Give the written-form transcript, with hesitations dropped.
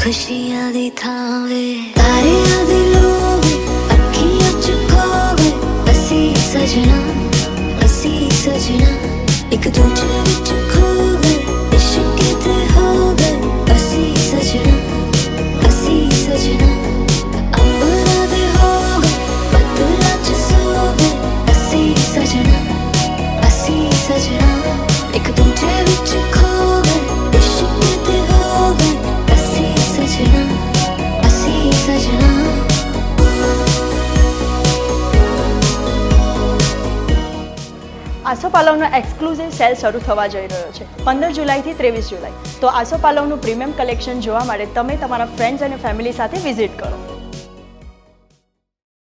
खुशियां दी थावे तारे आदे लोग अखियां च खोवे असी सजना एक दूजे विच खो गए इश्क ते हो गए असी सजना अंबरा दे हो गए बदला च सो गए असी सजना एक दूजे विच खो गए इश्क ते हो गए असी सजना આસોપાલવનો એક્સક્લુઝિવ સેલ શરૂ થવા જઈ રહ્યો છે 15 જુલાઈથી 23 જુલાઈ. તો આસોપાલવનું પ્રીમિયમ કલેક્શન જોવા માટે તમે તમારા ફ્રેન્ડ્સ અને ફેમિલી સાથે વિઝિટ કરો.